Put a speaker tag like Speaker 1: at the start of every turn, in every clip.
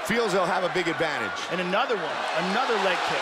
Speaker 1: feels he'll have a big advantage.
Speaker 2: And another leg kick.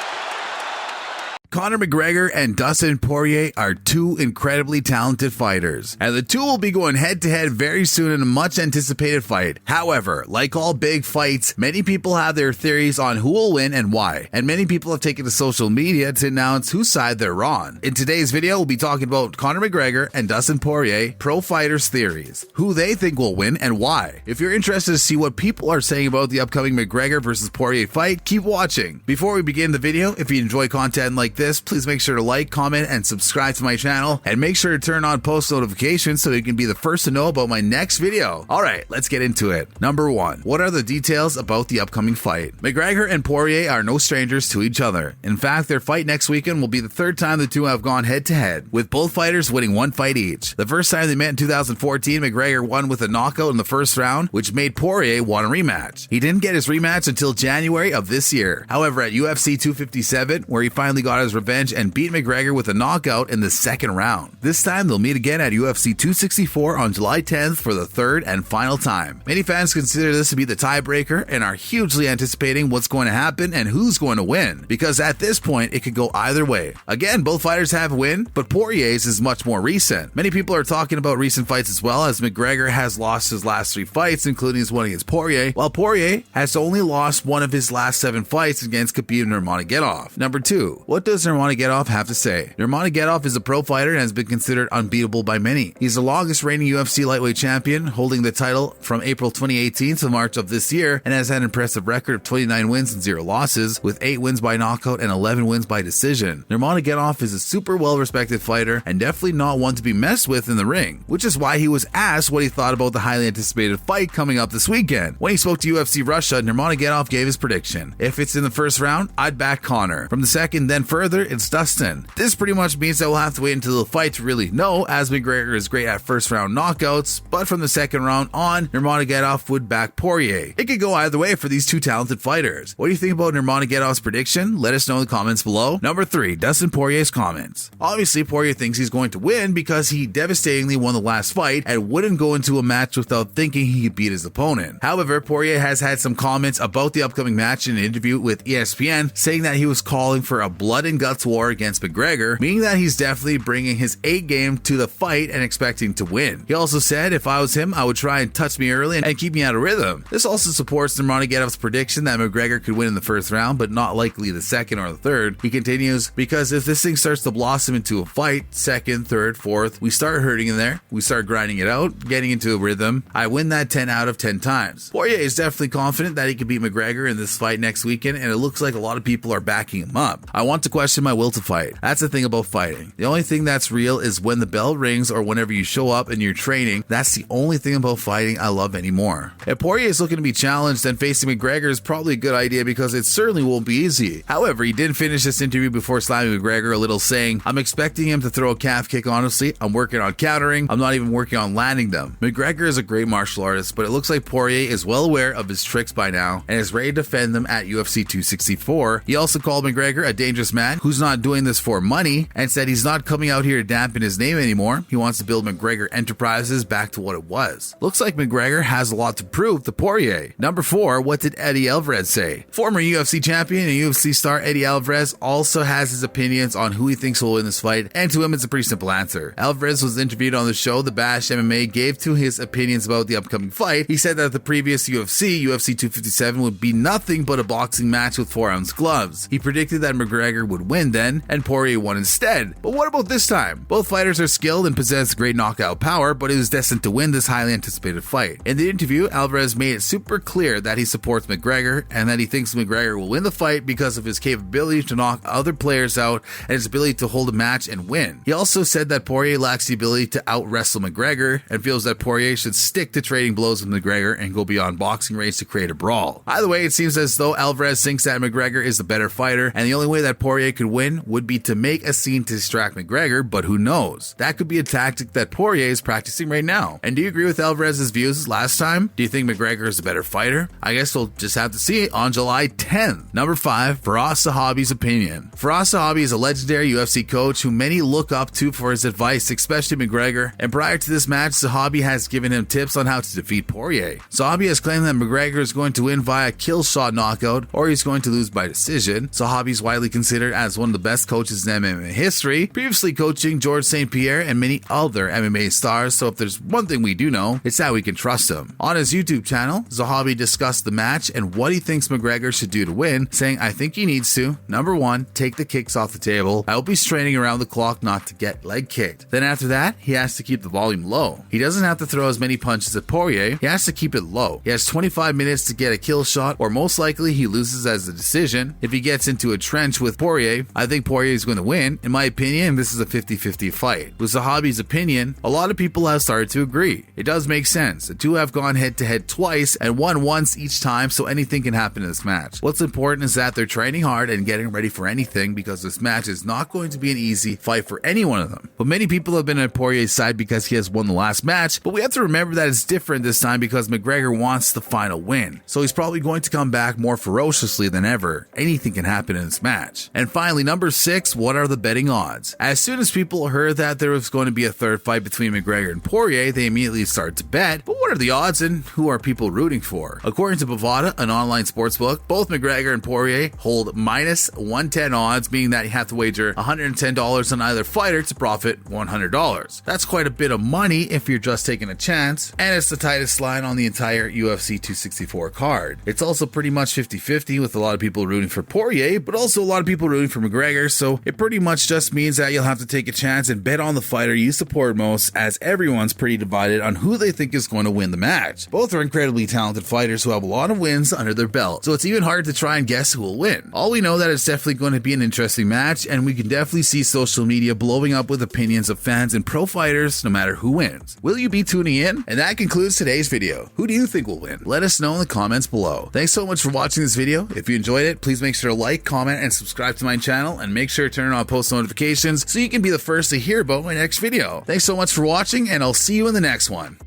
Speaker 3: Conor McGregor and Dustin Poirier are two incredibly talented fighters, and the two will be going head-to-head very soon in a much-anticipated fight. However, like all big fights, many people have their theories on who will win and why, and many people have taken to social media to announce whose side they're on. In today's video, we'll be talking about Conor McGregor and Dustin Poirier pro fighters' theories, who they think will win and why. If you're interested to see what people are saying about the upcoming McGregor versus Poirier fight, keep watching. Before we begin the video, if you enjoy content like this, please make sure to like, comment, and subscribe to my channel, and make sure to turn on post notifications so you can be the first to know about my next video. Alright, let's get into it. Number 1. What are the details about the upcoming fight? McGregor and Poirier are no strangers to each other. In fact, their fight next weekend will be the third time the two have gone head to head, with both fighters winning one fight each. The first time they met in 2014, McGregor won with a knockout in the first round, which made Poirier want a rematch. He didn't get his rematch until January of this year. However, at UFC 257, where he finally got his revenge and beat McGregor with a knockout in the second round. This time they'll meet again at UFC 264 on July 10th for the third and final time. Many fans consider this to be the tiebreaker and are hugely anticipating what's going to happen and who's going to win, because at this point it could go either way. Again, both fighters have win, but Poirier's is much more recent. Many people are talking about recent fights as well, as McGregor has lost his last 3 fights, including his one against Poirier, while Poirier has only lost one of his last 7 fights against Khabib Nurmagomedov. Number 2. What does Nurmagomedov have to say? Nurmagomedov is a pro fighter and has been considered unbeatable by many. He's the longest reigning UFC lightweight champion, holding the title from April 2018 to March of this year, and has had an impressive record of 29 wins and 0 losses, with 8 wins by knockout and 11 wins by decision. Nurmagomedov is a super well-respected fighter and definitely not one to be messed with in the ring, which is why he was asked what he thought about the highly anticipated fight coming up this weekend. When he spoke to UFC Russia, Nurmagomedov gave his prediction. If it's in the first round, I'd back Conor. From the second, then further, it's Dustin. This pretty much means that we'll have to wait until the fight to really know, as McGregor is great at first round knockouts, but from the second round on, Nurmagomedov would back Poirier. It could go either way for these two talented fighters. What do you think about Nurmagomedov's prediction? Let us know in the comments below. Number 3. Dustin Poirier's comments. Obviously, Poirier thinks he's going to win because he devastatingly won the last fight and wouldn't go into a match without thinking he could beat his opponent. However, Poirier has had some comments about the upcoming match in an interview with ESPN, saying that he was calling for a blood and guts war against McGregor, meaning that he's definitely bringing his A game to the fight and expecting to win. He also said, if I was him, I would try and touch me early and keep me out of rhythm. This also supports Nurmagomedov's prediction that McGregor could win in the first round, but not likely the second or the third. He continues, because if this thing starts to blossom into a fight, second, third, fourth, we start hurting in there, we start grinding it out, getting into a rhythm, I win that 10 out of 10 times. Poirier is definitely confident that he can beat McGregor in this fight next weekend, and it looks like a lot of people are backing him up. I want to question my will to fight. That's the thing about fighting. The only thing that's real is when the bell rings or whenever you show up and you're training. That's the only thing about fighting I love anymore. If Poirier is looking to be challenged, then facing McGregor is probably a good idea because it certainly won't be easy. However, he did finish this interview before slamming McGregor a little, saying, I'm expecting him to throw a calf kick, honestly. I'm working on countering. I'm not even working on landing them. McGregor is a great martial artist, but it looks like Poirier is well aware of his tricks by now and is ready to defend them at UFC 264. He also called McGregor a dangerous man who's not doing this for money, and said he's not coming out here to dampen his name anymore. He wants to build McGregor Enterprises back to what it was. Looks like McGregor has a lot to prove to Poirier. Number 4, what did Eddie Alvarez say? Former UFC champion and UFC star Eddie Alvarez also has his opinions on who he thinks will win this fight, and to him it's a pretty simple answer. Alvarez was interviewed on the show The Bash MMA, gave to his opinions about the upcoming fight. He said that the previous UFC 257, would be nothing but a boxing match with 4-ounce gloves. He predicted that McGregor would win then, and Poirier won instead. But what about this time? Both fighters are skilled and possess great knockout power, but he was destined to win this highly anticipated fight. In the interview, Alvarez made it super clear that he supports McGregor and that he thinks McGregor will win the fight because of his capability to knock other players out and his ability to hold a match and win. He also said that Poirier lacks the ability to out-wrestle McGregor and feels that Poirier should stick to trading blows with McGregor and go beyond boxing range to create a brawl. Either way, it seems as though Alvarez thinks that McGregor is the better fighter, and the only way that Poirier Poirier could win would be to make a scene to distract McGregor, but who knows? That could be a tactic that Poirier is practicing right now. And do you agree with Alvarez's views last time? Do you think McGregor is a better fighter? I guess we'll just have to see it on July 10th. Number 5, Firas Zahabi's opinion. Firas Zahabi is a legendary UFC coach who many look up to for his advice, especially McGregor, and prior to this match, Zahabi has given him tips on how to defeat Poirier. Zahabi has claimed that McGregor is going to win via kill shot knockout or he's going to lose by decision. Zahabi is widely considered as one of the best coaches in MMA history, previously coaching George St-Pierre and many other MMA stars, so if there's one thing we do know, it's that we can trust him. On his YouTube channel, Zahabi discussed the match and what he thinks McGregor should do to win, saying, I think he needs to, number 1, take the kicks off the table. I hope he's training around the clock not to get leg kicked. Then after that, he has to keep the volume low. He doesn't have to throw as many punches at Poirier, he has to keep it low. He has 25 minutes to get a kill shot, or most likely he loses as a decision. If he gets into a trench with Poirier, I think Poirier is going to win. In my opinion, this is a 50-50 fight. With Zahabi's opinion, a lot of people have started to agree. It does make sense. The two have gone head-to-head twice and won once each time, so anything can happen in this match. What's important is that they're training hard and getting ready for anything, because this match is not going to be an easy fight for any one of them. But many people have been on Poirier's side because he has won the last match, but we have to remember that it's different this time because McGregor wants the final win. So he's probably going to come back more ferociously than ever. Anything can happen in this match. And finally, number 6, what are the betting odds? As soon as people heard that there was going to be a third fight between McGregor and Poirier, they immediately started to bet. But what are the odds and who are people rooting for? According to Bovada, an online sportsbook, both McGregor and Poirier hold minus 110 odds, meaning that you have to wager $110 on either fighter to profit $100. That's quite a bit of money if you're just taking a chance, and it's the tightest line on the entire UFC 264 card. It's also pretty much 50-50 with a lot of people rooting for Poirier, but also a lot of people rooting for McGregor, so it pretty much just means that you'll have to take a chance and bet on the fighter you support most, as everyone's pretty divided on who they think is going to win the match. Both are incredibly talented fighters who have a lot of wins under their belt, so it's even hard to try and guess who will win. All we know that it's definitely going to be an interesting match, and we can definitely see social media blowing up with opinions of fans and pro fighters no matter who wins. Will you be tuning in? And that concludes today's video. Who do you think will win? Let us know in the comments below. Thanks so much for watching this video. If you enjoyed it, please make sure to like, comment, and subscribe to my channel, and make sure to turn on post notifications so you can be the first to hear about my next video. Thanks so much for watching, and I'll see you in the next one.